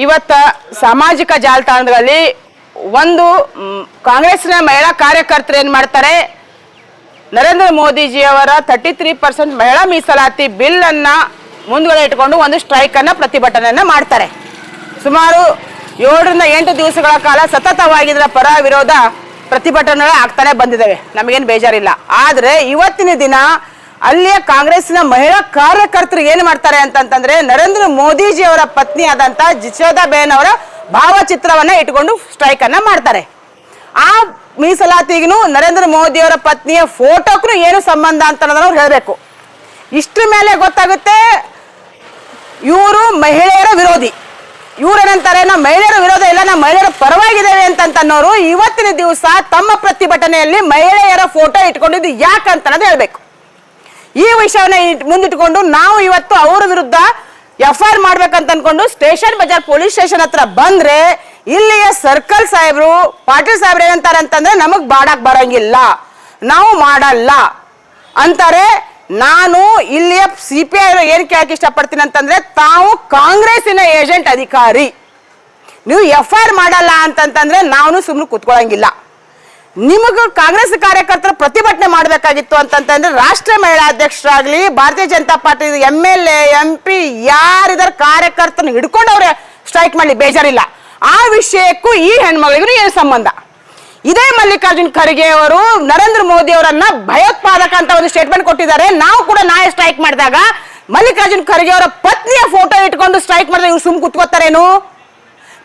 ಇವತ್ತ ಸಾಮಾಜಿಕ ಜಾಲತಾಣಗಳಲ್ಲಿ ಒಂದು ಕಾಂಗ್ರೆಸ್ನ ಮಹಿಳಾ ಕಾರ್ಯಕರ್ತರು ಏನು ಮಾಡ್ತಾರೆ, ನರೇಂದ್ರ ಮೋದಿಜಿಯವರ 33% ಮಹಿಳಾ ಮೀಸಲಾತಿ ಬಿಲ್ ಅನ್ನ ಮುಂದುಗಡೆ ಇಟ್ಕೊಂಡು ಒಂದು ಸ್ಟ್ರೈಕ್ ಅನ್ನ ಪ್ರತಿಭಟನೆಯನ್ನ ಮಾಡ್ತಾರೆ. ಸುಮಾರು 7 ರಿಂದ 8 ದಿವಸಗಳ ಕಾಲ ಸತತವಾಗಿದ್ರ ಪರ ವಿರೋಧ ಪ್ರತಿಭಟನೆಗಳು ಆಗ್ತಾನೆ ಬಂದಿದ್ದಾವೆ. ನಮಗೇನು ಬೇಜಾರಿಲ್ಲ. ಆದರೆ ಇವತ್ತಿನ ದಿನ ಅಲ್ಲಿಯ ಕಾಂಗ್ರೆಸ್ನ ಮಹಿಳಾ ಕಾರ್ಯಕರ್ತರು ಏನು ಮಾಡ್ತಾರೆ ಅಂತಂತಂದ್ರೆ, ನರೇಂದ್ರ ಮೋದಿಜಿ ಅವರ ಪತ್ನಿ ಆದಂತ ಜಶೋದಾಬೇನ್ ಅವರ ಭಾವಚಿತ್ರವನ್ನ ಇಟ್ಕೊಂಡು ಸ್ಟ್ರೈಕ್ ಅನ್ನ ಮಾಡ್ತಾರೆ. ಆ ಮೀಸಲಾತಿಗೂ ನರೇಂದ್ರ ಮೋದಿ ಅವರ ಪತ್ನಿಯ ಫೋಟೋಕ್ಕೂ ಏನು ಸಂಬಂಧ ಅಂತ ಅನ್ನೋದನ್ನ ಹೇಳಬೇಕು. ಇಷ್ಟ್ರ ಮೇಲೆ ಗೊತ್ತಾಗುತ್ತೆ ಇವರು ಮಹಿಳೆಯರ ವಿರೋಧಿ. ಇವ್ರೇನಂತಾರೆ, ನಾವು ಮಹಿಳೆಯರ ವಿರೋಧ ಇಲ್ಲ, ನಾವು ಮಹಿಳೆಯರ ಪರವಾಗಿದ್ದೇವೆ ಅಂತನ್ನೋರು ಇವತ್ತಿನ ದಿವಸ ತಮ್ಮ ಪ್ರತಿಭಟನೆಯಲ್ಲಿ ಮಹಿಳೆಯರ ಫೋಟೋ ಇಟ್ಕೊಂಡಿದ್ದು ಯಾಕಂತ ಅನ್ನೋದು ಹೇಳ್ಬೇಕು. ಈ ವಿಷಯವನ್ನ ಮುಂದಿಟ್ಕೊಂಡು ನಾವು ಇವತ್ತು ಅವರ ವಿರುದ್ಧ FIR ಮಾಡ್ಬೇಕಂತ ಅನ್ಕೊಂಡು ಸ್ಟೇಷನ್ ಬಜಾರ್ ಪೊಲೀಸ್ ಸ್ಟೇಷನ್ ಹತ್ರ ಬಂದ್ರೆ, ಇಲ್ಲಿಯ ಸರ್ಕಲ್ ಸಾಹೇಬ್ರು ಪಾಟೀಲ್ ಸಾಹೇಬ್ರು ಏನಂತಾರೆ ಅಂತಂದ್ರೆ, ನಮಗ್ ಬಾಡಕ್ ಬರಂಗಿಲ್ಲ, ನಾವು ಮಾಡಲ್ಲ ಅಂತಾರೆ. ನಾನು ಇಲ್ಲಿಯ CPI ಏನ್ ಕೇಳಕ್ ಇಷ್ಟಪಡ್ತೀನಿ ಅಂತಂದ್ರೆ, ತಾವು ಕಾಂಗ್ರೆಸ್ಸಿನ ಏಜೆಂಟ್ ಅಧಿಕಾರಿ, ನೀವು FIR ಮಾಡಲ್ಲ ಅಂತಂತಂದ್ರೆ ನಾವು ಸುಮ್ಮನೆ ಕೂತ್ಕೊಳ್ಳಂಗಿಲ್ಲ. ನಿಮಗೂ ಕಾಂಗ್ರೆಸ್ ಕಾರ್ಯಕರ್ತರ ಪ್ರತಿಭಟನೆ ಮಾಡಬೇಕಾಗಿತ್ತು ಅಂತಂತಂದ್ರೆ, ರಾಷ್ಟ್ರೀಯ ಮಹಿಳಾ ಅಧ್ಯಕ್ಷರಾಗ್ಲಿ, Bharatiya Janata party MLA MP ಯಾರಿದಾರ ಕಾರ್ಯಕರ್ತನ ಹಿಡ್ಕೊಂಡವ್ರೆ ಸ್ಟ್ರೈಕ್ ಮಾಡ್ಲಿ, ಬೇಜಾರಿಲ್ಲ. ಆ ವಿಷಯಕ್ಕೂ ಈ ಹೆಣ್ಮಗಳಿಗೂ ಏನು ಸಂಬಂಧ? ಇದೇ ಮಲ್ಲಿಕಾರ್ಜುನ್ ಖರ್ಗೆ ಅವರು ನರೇಂದ್ರ ಮೋದಿ ಅವರನ್ನ ಭಯೋತ್ಪಾದಕ ಅಂತ ಒಂದು ಸ್ಟೇಟ್ಮೆಂಟ್ ಕೊಟ್ಟಿದ್ದಾರೆ. ನಾವು ಕೂಡ ನಾಳೆ ಸ್ಟ್ರೈಕ್ ಮಾಡಿದಾಗ ಮಲ್ಲಿಕಾರ್ಜುನ್ ಖರ್ಗೆ ಅವರ ಪತ್ನಿಯ ಫೋಟೋ ಇಟ್ಕೊಂಡು ಸ್ಟ್ರೈಕ್ ಮಾಡಿದ್ರೆ ಇವ್ರು ಸುಮ್ ಕೂತ್ಕೋತಾರೇನು?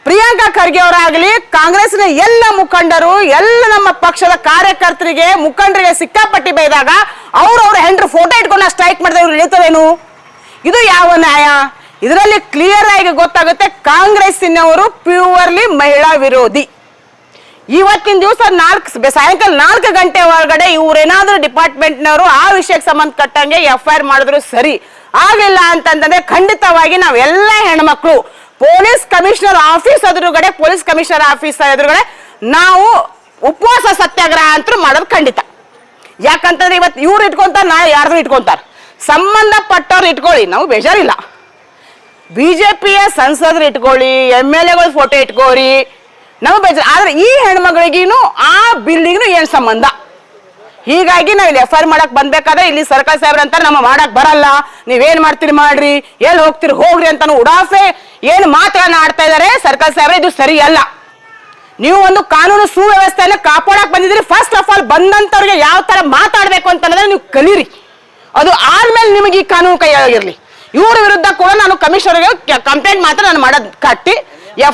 ಪ್ರಿಯಾಂಕಾ ಖರ್ಗೆ ಅವರಾಗಲಿ, ಕಾಂಗ್ರೆಸ್ನ ಎಲ್ಲ ಮುಖಂಡರು, ಎಲ್ಲ ನಮ್ಮ ಪಕ್ಷದ ಕಾರ್ಯಕರ್ತರಿಗೆ ಮುಖಂಡರಿಗೆ ಸಿಕ್ಕಾಪಟ್ಟಿ ಬೈದಾಗ ಅವ್ರವ್ರ ಹೆಂಡ್ರ ಫೋಟೋ ಇಟ್ಕೊಂಡು ಸ್ಟ್ರೈಕ್ ಮಾಡಿದ್ರೆ ಇವ್ರು ಇಳಿತವೇನು? ಇದು ಯಾವ ನ್ಯಾಯ? ಇದರಲ್ಲಿ ಕ್ಲಿಯರ್ ಆಗಿ ಗೊತ್ತಾಗುತ್ತೆ ಕಾಂಗ್ರೆಸ್ಸಿನವರು ಪ್ಯೂರ್ಲಿ ಮಹಿಳಾ ವಿರೋಧಿ. ಇವತ್ತಿನ ದಿವಸ ಸಾಯಂಕಾಲ 4 ಗಂಟೆ ಒಳಗಡೆ ಇವ್ರೇನಾದ್ರೂ ಡಿಪಾರ್ಟ್ಮೆಂಟ್ನವರು ಆ ವಿಷಯಕ್ಕೆ ಸಂಬಂಧಪಟ್ಟಂಗೆ FIR ಮಾಡಿದ್ರು ಸರಿ. ಆಗಿಲ್ಲ ಅಂತಂದ್ರೆ ಖಂಡಿತವಾಗಿ ನಾವೆಲ್ಲ ಹೆಣ್ಮಕ್ಳು ಪೊಲೀಸ್ ಕಮಿಷನರ್ ಆಫೀಸ್ ಎದುರುಗಡೆ, ಪೊಲೀಸ್ ಕಮಿಷನರ್ ಆಫೀಸ್ ಎದುರುಗಡೆ ನಾವು ಉಪವಾಸ ಸತ್ಯಾಗ್ರಹ ಅಂತೂ ಮಾಡೋದು ಖಂಡಿತ. ಯಾಕಂತಂದ್ರೆ ಇವತ್ತು ಇವ್ರು ಇಟ್ಕೊಂತಾರೆ, ನಾಳೆ ಯಾರ್ದು ಇಟ್ಕೊಂತಾರೆ. ಸಂಬಂಧಪಟ್ಟವ್ರು ಇಟ್ಕೊಳ್ಳಿ, ನಾವು ಬೇಜಾರಿಲ್ಲ. BJPಯ ಸಂಸದರು ಇಟ್ಕೊಳ್ಳಿ, MLAಗಳ ಫೋಟೋ ಇಟ್ಕೋರಿ, ನಾವು ಬೇಜಾರು. ಆದ್ರೆ ಈ ಹೆಣ್ಮಗಳಿಗೇನು ಆ ಬಿಲ್ಡಿಂಗ್ನು ಏನ್ ಸಂಬಂಧ? ಹೀಗಾಗಿ ನಾವು ಇಲ್ಲಿ FIR ಮಾಡಕ್ ಬಂದ್ಬೇಕಾದ್ರೆ ಇಲ್ಲಿ ಸರ್ಕಾರ ಸಾಹೇಬ್ರ ಅಂತ ನಮ್ಮ ಮಾಡಕ್ ಬರಲ್ಲ, ನೀವೇನ್ ಮಾಡ್ತೀರಿ ಮಾಡ್ರಿ, ಎಲ್ಲಿ ಹೋಗ್ತೀರಿ ಹೋಗ್ರಿ ಅಂತ ಉಡಾಫೆ ಏನು ಮಾತುಗಳನ್ನ ಆಡ್ತಾ ಇದಾರೆ ಸರ್ಕಾರ ಸಾಹೇಬ್ರ. ಇದು ಸರಿ ಅಲ್ಲ. ನೀವು ಒಂದು ಕಾನೂನು ಸುವ್ಯವಸ್ಥೆಯನ್ನು ಕಾಪಾಡಕ್ ಬಂದಿದ್ರಿ. ಫಸ್ಟ್ ಆಫ್ ಆಲ್ ಬಂದಂತವ್ರಿಗೆ ಯಾವ ತರ ಮಾತಾಡ್ಬೇಕು ಅಂತ ಅನ್ನೋದ್ರೆ ನೀವು ಕಲೀರಿ. ಅದು ಆದ್ಮೇಲೆ ನಿಮಗೆ ಈ ಕಾನೂನು ಕೈಯಾಗಿರ್ಲಿ. ಇವ್ರ ವಿರುದ್ಧ ಕೂಡ ನಾನು ಕಮಿಷನರ್ಗೆ ಕಂಪ್ಲೇಂಟ್ ಮಾತ್ರ ನಾನು ಮಾಡೋದು ಕಟ್ಟಿ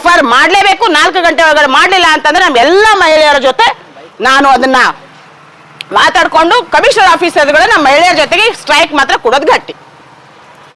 FIR ಮಾಡ್ಲೇಬೇಕು. 4 ಗಂಟೆ ಒಳಗಡೆ ಮಾಡ್ಲಿಲ್ಲ ಅಂತಂದ್ರೆ ನಮ್ಮೆಲ್ಲ ಮಹಿಳೆಯರ ಜೊತೆ ನಾನು ಅದನ್ನ ಮಾತಾಡ್ಕೊಂಡು ಕಮಿಷನರ್ ಆಫೀಸ್ ಎದುರುಗಡೆ ನಮ್ಮ ಮಹಿಳೆಯರ ಜೊತೆಗೆ ಸ್ಟ್ರೈಕ್ ಮಾತ್ರ ಕೊಡೋದು ಗಟ್ಟಿ.